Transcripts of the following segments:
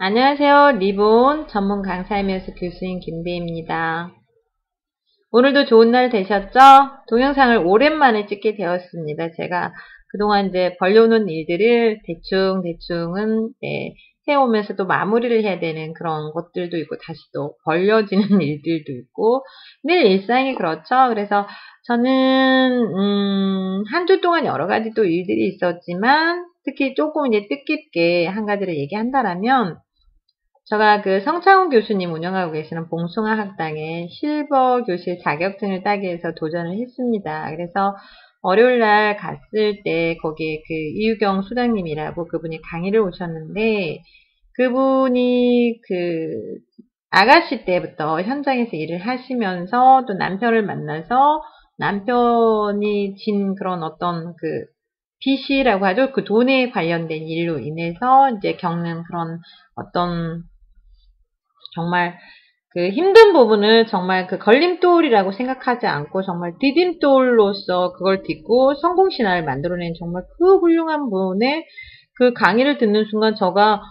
안녕하세요. 리본 전문 강사이면서 교수인 김비입니다. 오늘도 좋은 날 되셨죠? 동영상을 오랜만에 찍게 되었습니다. 제가 그동안 이제 벌려놓은 일들을 대충은 해오면서 또 마무리를 해야 되는 그런 것들도 있고 다시 또 벌려지는 일들도 있고 늘 일상이 그렇죠. 그래서 저는 한 주 동안 여러 가지 또 일들이 있었지만 특히 조금 이제 뜻깊게 한 가지를 얘기한다라면 제가 그 성창훈 교수님 운영하고 계시는 봉숭아 학당에 실버 교실 자격증을 따기 위해서 도전을 했습니다. 그래서 월요일 날 갔을 때 거기에 그 이유경 수장님이라고 그분이 강의를 오셨는데 그분이 그 아가씨 때부터 현장에서 일을 하시면서 또 남편을 만나서 남편이 진 그런 어떤 그 빚이라고 하죠. 그 돈에 관련된 일로 인해서 이제 겪는 그런 어떤 정말 그 힘든 부분을 정말 그 걸림돌이라고 생각하지 않고 정말 디딤돌로서 그걸 딛고 성공 신화를 만들어낸 정말 그 훌륭한 분의 그 강의를 듣는 순간 제가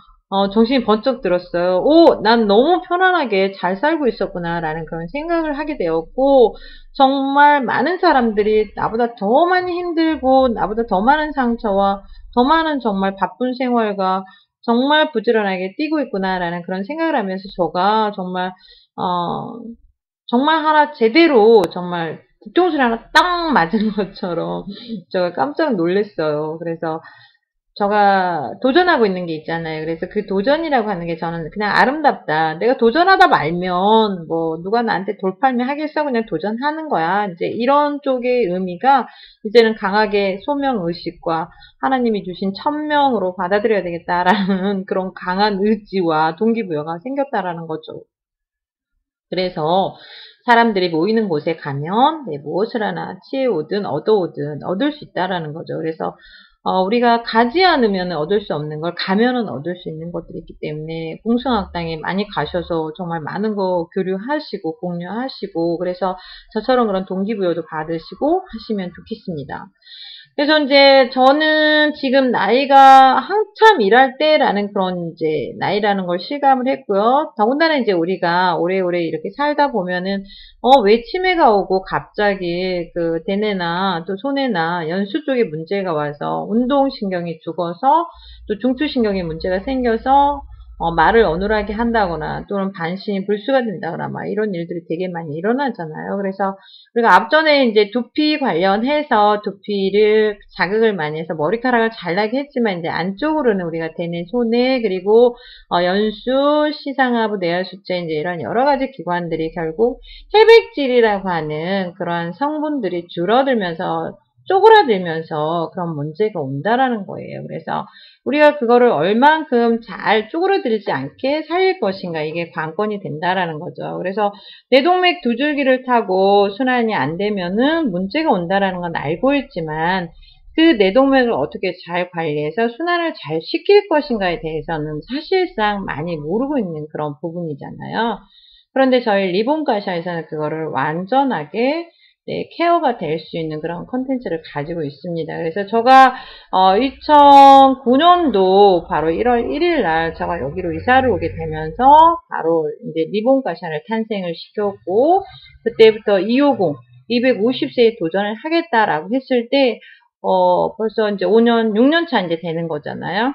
정신이 번쩍 들었어요. 오, 난 너무 편안하게 잘 살고 있었구나라는 그런 생각을 하게 되었고 정말 많은 사람들이 나보다 더 많이 힘들고 나보다 더 많은 상처와 더 많은 정말 바쁜 생활과 정말 부지런하게 뛰고 있구나라는 그런 생각을 하면서 제가 정말 정말 하나 제대로 정말 뒤통수를 하나 딱 맞은 것처럼 제가 깜짝 놀랐어요. 그래서 제가 도전하고 있는 게 있잖아요. 그래서 그 도전이라고 하는 게 저는 그냥 아름답다. 내가 도전하다 말면 뭐 누가 나한테 돌팔매 하겠어? 그냥 도전하는 거야. 이제 이런 쪽의 의미가 이제는 강하게 소명의식과 하나님이 주신 천명으로 받아들여야 되겠다라는 그런 강한 의지와 동기부여가 생겼다라는 거죠. 그래서 사람들이 모이는 곳에 가면 무엇을 하나 취해오든 얻어오든 얻을 수 있다라는 거죠. 그래서 우리가 가지 않으면 얻을 수 없는 걸 가면은 얻을 수 있는 것들이 있기 때문에 봉숭아학당에 많이 가셔서 정말 많은 거 교류하시고 공유하시고 그래서 저처럼 그런 동기부여도 받으시고 하시면 좋겠습니다. 그래서 이제 저는 지금 나이가 한참 일할 때라는 그런 이제 나이라는 걸 실감을 했고요. 더군다나 이제 우리가 오래오래 이렇게 살다 보면은 왜 치매가 오고 갑자기 그 대뇌나 또 손해나 연수 쪽에 문제가 와서 운동신경이 죽어서 또 중추신경에 문제가 생겨서 말을 어눌하게 한다거나 또는 반신이 불수가 된다거나 막 이런 일들이 되게 많이 일어나잖아요. 그래서 우리가 앞전에 이제 두피 관련해서 두피를 자극을 많이 해서 머리카락을 잘나게 했지만 이제 안쪽으로는 우리가 대뇌, 손해 그리고 연수, 시상하부, 내하수체 이제 이런 여러 가지 기관들이 결국 해백질이라고 하는 그러한 성분들이 줄어들면서 쪼그라들면서 그런 문제가 온다라는 거예요. 그래서 우리가 그거를 얼만큼 잘 쪼그라들지 않게 살릴 것인가 이게 관건이 된다라는 거죠. 그래서 뇌동맥 두 줄기를 타고 순환이 안 되면은 문제가 온다라는 건 알고 있지만 그 뇌동맥을 어떻게 잘 관리해서 순환을 잘 시킬 것인가에 대해서는 사실상 많이 모르고 있는 그런 부분이잖아요. 그런데 저희 리본가샤에서는 그거를 완전하게 케어가 될 수 있는 그런 컨텐츠를 가지고 있습니다. 그래서 제가 2009년도 바로 1월 1일 날 제가 여기로 이사를 오게 되면서 바로 이제 리본가샤를 탄생을 시켰고 그때부터 250, 250세에 도전을 하겠다라고 했을 때 벌써 이제 5년, 6년 차 이제 되는 거잖아요.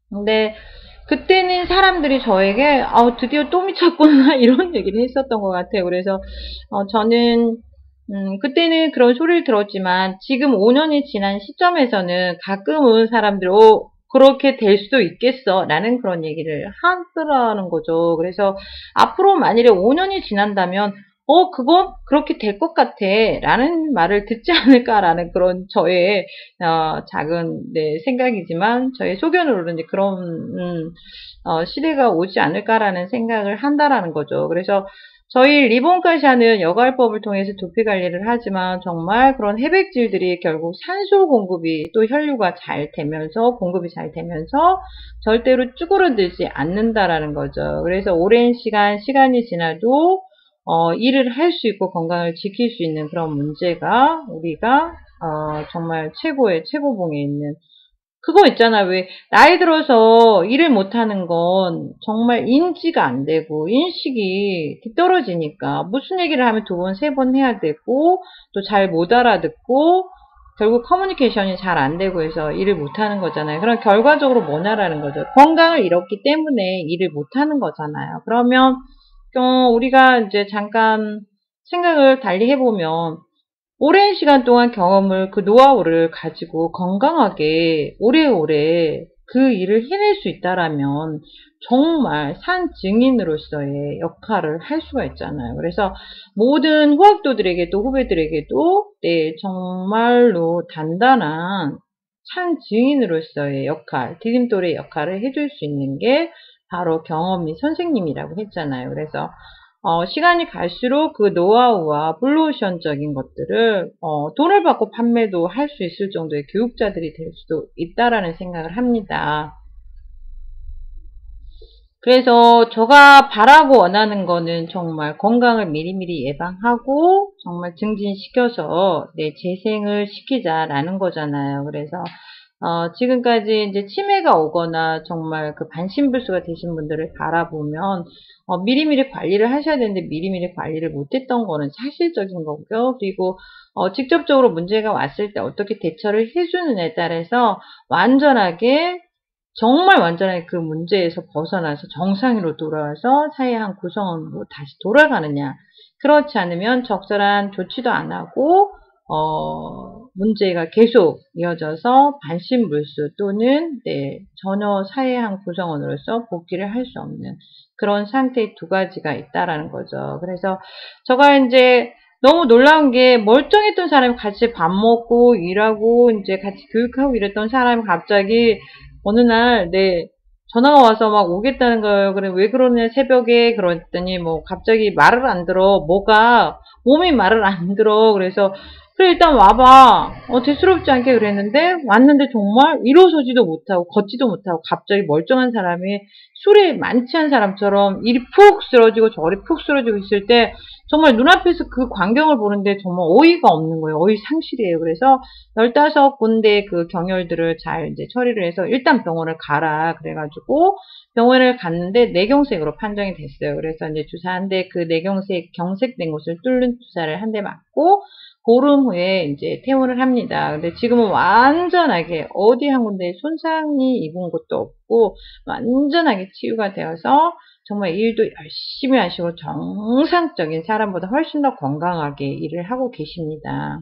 근데 그때는 사람들이 저에게 드디어 또 미쳤구나 이런 얘기를 했었던 것 같아요. 그래서 저는 그때는 그런 소리를 들었지만 지금 5년이 지난 시점에서는 가끔은 사람들이 그렇게 될 수도 있겠어 라는 그런 얘기를 하더라는 거죠. 그래서 앞으로 만일에 5년이 지난다면 그건 그렇게 될 것 같아 라는 말을 듣지 않을까라는 그런 저의 작은 생각이지만 저의 소견으로는 이제 그런 시대가 오지 않을까라는 생각을 한다라는 거죠. 그래서 저희 리본가샤는 여갈법을 통해서 두피 관리를 하지만 정말 그런 해백질들이 결국 산소 공급이 또 혈류가 잘 되면서 공급이 잘 되면서 절대로 쭈그러들지 않는다라는 거죠. 그래서 오랜 시간이 지나도 일을 할 수 있고 건강을 지킬 수 있는 그런 문제가 우리가 정말 최고의 최고봉에 있는 그거 있잖아. 왜 나이 들어서 일을 못하는 건 정말 인지가 안 되고 인식이 뒤떨어지니까 무슨 얘기를 하면 두 번, 세 번 해야 되고 또 잘 못 알아듣고 결국 커뮤니케이션이 잘 안 되고 해서 일을 못하는 거잖아요. 그럼 결과적으로 뭐냐라는 거죠. 건강을 잃었기 때문에 일을 못하는 거잖아요. 그러면 우리가 이제 잠깐 생각을 달리 해보면 오랜 시간 동안 경험을 그 노하우를 가지고 건강하게 오래오래 그 일을 해낼 수 있다라면 정말 산 증인으로서의 역할을 할 수가 있잖아요. 그래서 모든 후학도들에게도 후배들에게도 네, 정말로 단단한 산 증인으로서의 역할, 디딤돌의 역할을 해줄 수 있는 게 바로 경험이 선생님이라고 했잖아요. 그래서 시간이 갈수록 그 노하우와 블루오션적인 것들을 돈을 받고 판매도 할 수 있을 정도의 교육자들이 될 수도 있다라는 생각을 합니다. 그래서 제가 바라고 원하는 거는 정말 건강을 미리미리 예방하고 정말 증진시켜서 내 재생을 시키자라는 거잖아요. 그래서 지금까지 이제 치매가 오거나 정말 그 반신불수가 되신 분들을 바라보면 미리미리 관리를 하셔야 되는데 미리미리 관리를 못했던 거는 사실적인 거고요. 그리고 직접적으로 문제가 왔을 때 어떻게 대처를 해주느냐에 따라서 완전하게 정말 완전하게 그 문제에서 벗어나서 정상으로 돌아와서 사회의 한 구성원으로 다시 돌아가느냐. 그렇지 않으면 적절한 조치도 안 하고 문제가 계속 이어져서 반신불수 또는 네, 전혀 사회의 한 구성원으로서 복귀를 할 수 없는 그런 상태의 두 가지가 있다라는 거죠. 그래서 제가 이제 너무 놀라운 게 멀쩡했던 사람이 같이 밥 먹고 일하고 이제 같이 교육하고 이랬던 사람이 갑자기 어느 날, 네, 전화가 와서 막 오겠다는 거예요. 그래, 왜 그러냐, 새벽에. 그랬더니, 뭐, 갑자기 말을 안 들어. 몸이 말을 안 들어. 그래서, 그래, 일단 와봐. 대수롭지 않게 그랬는데, 왔는데 정말 일어서지도 못하고, 걷지도 못하고, 갑자기 멀쩡한 사람이 술에 만취한 사람처럼 일이 푹 쓰러지고, 저리 푹 쓰러지고 있을 때, 정말 눈앞에서 그 광경을 보는데 정말 어이가 없는 거예요. 어이 상실이에요. 그래서 15군데 그 경혈들을 잘 이제 처리를 해서 일단 병원을 가라. 그래가지고 병원을 갔는데 뇌경색으로 판정이 됐어요. 그래서 이제 주사 한 대 그 뇌경색, 경색된 곳을 뚫는 주사를 한 대 맞고 보름 후에 이제 퇴원을 합니다. 근데 지금은 완전하게 어디 한 군데 손상이 입은 것도 없고 완전하게 치유가 되어서 정말 일도 열심히 하시고 정상적인 사람보다 훨씬 더 건강하게 일을 하고 계십니다.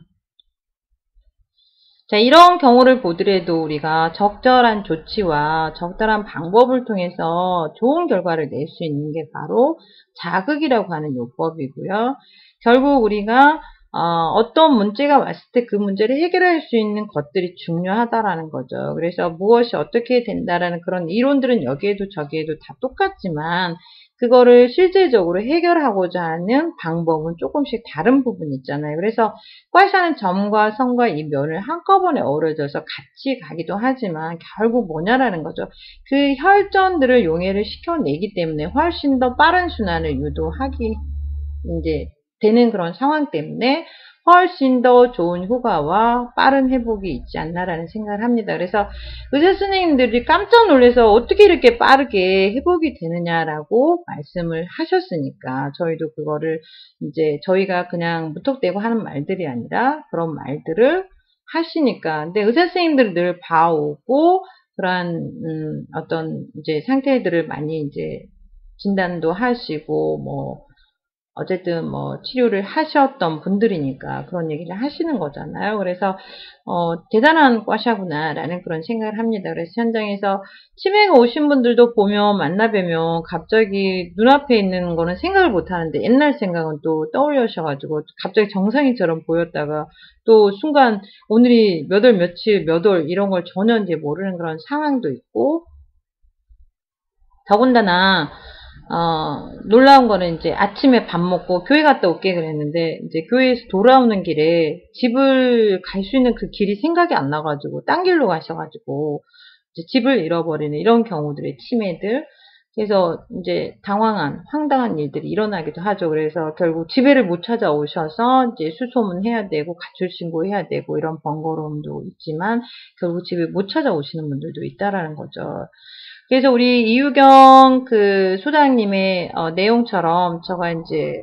자, 이런 경우를 보더라도 우리가 적절한 조치와 적절한 방법을 통해서 좋은 결과를 낼 수 있는 게 바로 자극이라고 하는 요법이고요. 결국 우리가 어떤 문제가 왔을 때 그 문제를 해결할 수 있는 것들이 중요하다라는 거죠. 그래서 무엇이 어떻게 된다라는 그런 이론들은 여기에도 저기에도 다 똑같지만 그거를 실제적으로 해결하고자 하는 방법은 조금씩 다른 부분이 있잖아요. 그래서 꽈샤는 점과 선과 이 면을 한꺼번에 어우러져서 같이 가기도 하지만 결국 뭐냐라는 거죠. 그 혈전들을 용해를 시켜내기 때문에 훨씬 더 빠른 순환을 유도하기 이제 되는 그런 상황 때문에 훨씬 더 좋은 효과와 빠른 회복이 있지 않나라는 생각을 합니다. 그래서 의사 선생님들이 깜짝 놀라서 어떻게 이렇게 빠르게 회복이 되느냐라고 말씀을 하셨으니까 저희도 그거를 이제 저희가 그냥 무턱대고 하는 말들이 아니라 그런 말들을 하시니까 근데 의사 선생님들을 늘 봐오고 그러한 어떤 이제 상태들을 많이 이제 진단도 하시고 뭐 어쨌든 뭐 치료를 하셨던 분들이니까 그런 얘기를 하시는 거잖아요. 그래서 대단한 과샤구나라는 그런 생각을 합니다. 그래서 현장에서 치매가 오신 분들도 보면 만나뵈면 갑자기 눈앞에 있는 거는 생각을 못 하는데 옛날 생각은 또 떠올려셔가지고 갑자기 정상인처럼 보였다가 또 순간 오늘이 몇 월 며칠 몇 월 이런 걸 전혀 이제 모르는 그런 상황도 있고 더군다나 놀라운 거는 이제 아침에 밥 먹고 교회 갔다 올게 그랬는데, 이제 교회에서 돌아오는 길에 집을 갈 수 있는 그 길이 생각이 안 나가지고, 딴 길로 가셔가지고, 이제 집을 잃어버리는 이런 경우들의 치매들. 그래서 이제 황당한 일들이 일어나기도 하죠. 그래서 결국 집에를 못 찾아오셔서 이제 수소문해야 되고 가출 신고해야 되고 이런 번거로움도 있지만 결국 집에 못 찾아오시는 분들도 있다라는 거죠. 그래서 우리 이유경 그 소장님의 내용처럼 제가 이제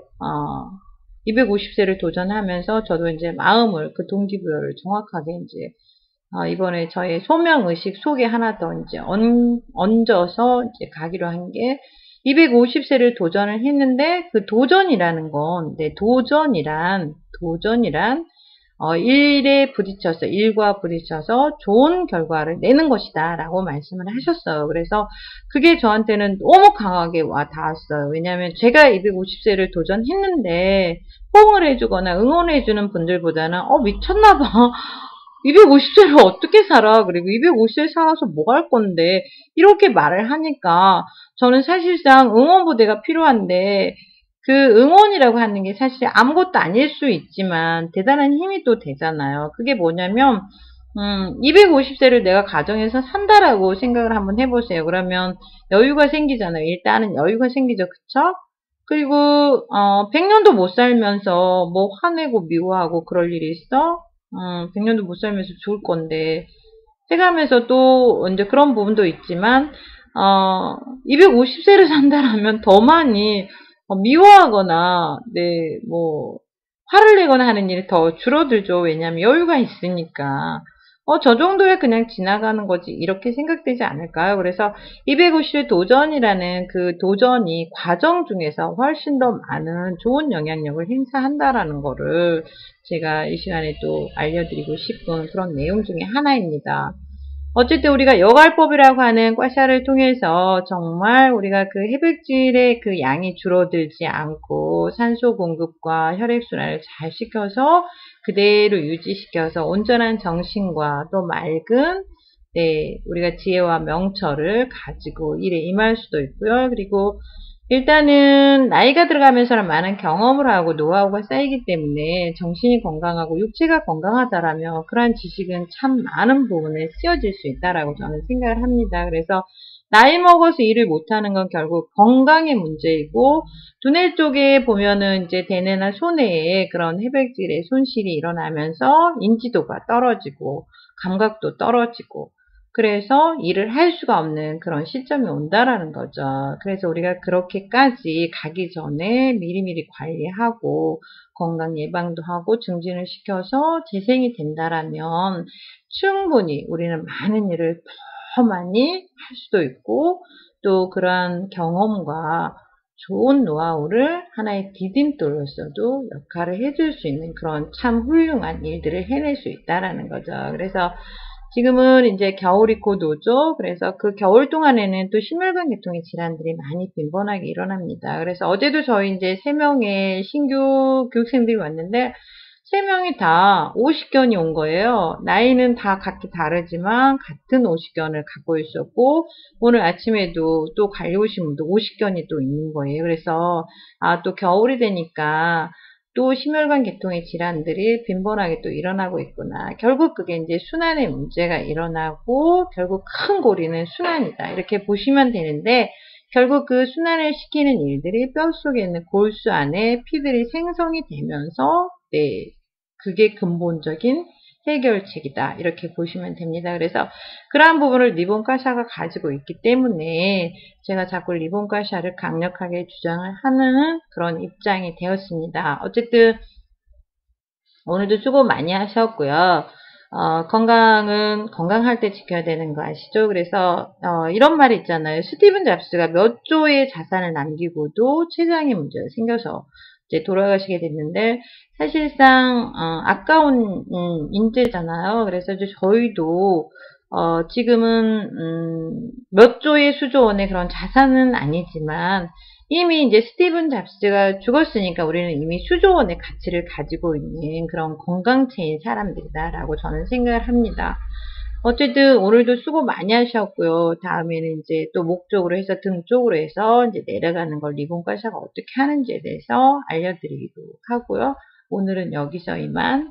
250세를 도전하면서 저도 이제 마음을 그 동기부여를 정확하게 이제 이번에 저의 소명의식 속에 하나 더 이제 얹어서 이제 가기로 한 게 250세를 도전을 했는데 그 도전이라는 건, 도전이란 일과 부딪혀서 좋은 결과를 내는 것이다 라고 말씀을 하셨어요. 그래서 그게 저한테는 너무 강하게 와 닿았어요. 왜냐하면 제가 250세를 도전했는데 호응을 해주거나 응원해주는 분들보다는 미쳤나봐. 250세를 어떻게 살아? 그리고 250세 살아서 뭐 할 건데? 이렇게 말을 하니까 저는 사실상 응원부대가 필요한데 그 응원이라고 하는 게 사실 아무것도 아닐 수 있지만 대단한 힘이 또 되잖아요. 그게 뭐냐면 250세를 내가 가정에서 산다라고 생각을 한번 해보세요. 그러면 여유가 생기잖아요. 일단은 여유가 생기죠. 그쵸? 그리고 100년도 못 살면서 뭐 화내고 미워하고 그럴 일이 있어? 100년도 못 살면서 죽을 건데 해가면서 또 이제 그런 부분도 있지만 250세를 산다라면 더 많이 미워하거나 뭐 화를 내거나 하는 일이 더 줄어들죠. 왜냐하면 여유가 있으니까. 저 정도에 그냥 지나가는 거지 이렇게 생각되지 않을까요? 그래서 250의 도전이라는 그 도전이 과정 중에서 훨씬 더 많은 좋은 영향력을 행사한다라는 거를 제가 이 시간에 또 알려드리고 싶은 그런 내용 중에 하나입니다. 어쨌든 우리가 여갈법이라고 하는 꽈샤를 통해서 정말 우리가 그 해백질의 그 양이 줄어들지 않고 산소 공급과 혈액순환을 잘 시켜서 그대로 유지시켜서 온전한 정신과 또 맑은 우리가 지혜와 명철을 가지고 일에 임할 수도 있고요. 그리고 일단은 나이가 들어가면서는 많은 경험을 하고 노하우가 쌓이기 때문에 정신이 건강하고 육체가 건강하다라면 그러한 지식은 참 많은 부분에 쓰여질 수 있다라고 저는 생각을 합니다. 그래서 나이 먹어서 일을 못하는 건 결국 건강의 문제이고 두뇌 쪽에 보면은 이제 대뇌나 소뇌에 그런 해백질의 손실이 일어나면서 인지도가 떨어지고 감각도 떨어지고 그래서 일을 할 수가 없는 그런 시점이 온다라는 거죠. 그래서 우리가 그렇게까지 가기 전에 미리미리 관리하고 건강 예방도 하고 증진을 시켜서 재생이 된다라면 충분히 우리는 많은 일을 더 많이 할 수도 있고 또 그러한 경험과 좋은 노하우를 하나의 디딤돌로서도 역할을 해줄 수 있는 그런 참 훌륭한 일들을 해낼 수 있다라는 거죠. 그래서 지금은 이제 겨울이 곧 오죠. 그래서 그 겨울 동안에는 또 심혈관 계통의 질환들이 많이 빈번하게 일어납니다. 그래서 어제도 저희 이제 3명의 신규 교육생들이 왔는데 3명이 다 오십견이 온 거예요. 나이는 다 각기 다르지만 같은 오십견을 갖고 있었고 오늘 아침에도 또 관리 오신 분도 오십견이 또 있는 거예요. 그래서 또 겨울이 되니까 또 심혈관 계통의 질환들이 빈번하게 또 일어나고 있구나. 결국 그게 이제 순환의 문제가 일어나고 결국 큰 고리는 순환이다. 이렇게 보시면 되는데 결국 그 순환을 시키는 일들이 뼛속에 있는 골수 안에 피들이 생성이 되면서 그게 근본적인 해결책이다. 이렇게 보시면 됩니다. 그래서 그러한 부분을 리본가샤가 가지고 있기 때문에 제가 자꾸 리본가샤를 강력하게 주장을 하는 그런 입장이 되었습니다. 어쨌든 오늘도 수고 많이 하셨고요. 건강은 건강할 때 지켜야 되는 거 아시죠? 그래서 이런 말이 있잖아요. 스티븐 잡스가 몇 조의 자산을 남기고도 췌장의 문제가 생겨서 이제 돌아가시게 됐는데 사실상 아까운 인재잖아요. 그래서 이제 저희도 지금은 몇 조의 수조원의 그런 자산은 아니지만 이미 이제 스티븐 잡스가 죽었으니까 우리는 이미 수조원의 가치를 가지고 있는 그런 건강체인 사람들이다라고 저는 생각을 합니다. 어쨌든 오늘도 수고 많이 하셨고요. 다음에는 이제 또 목 쪽으로 해서 등 쪽으로 해서 이제 내려가는 걸 리본가샤가 어떻게 하는지에 대해서 알려드리기도 하고요. 오늘은 여기서 이만.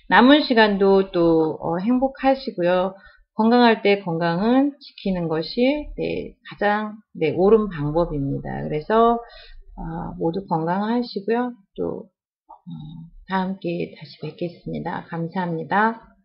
남은 시간도 또 행복하시고요. 건강할 때 건강은 지키는 것이 가장 옳은 방법입니다. 그래서 모두 건강하시고요. 또 다음 기회에 다시 뵙겠습니다. 감사합니다.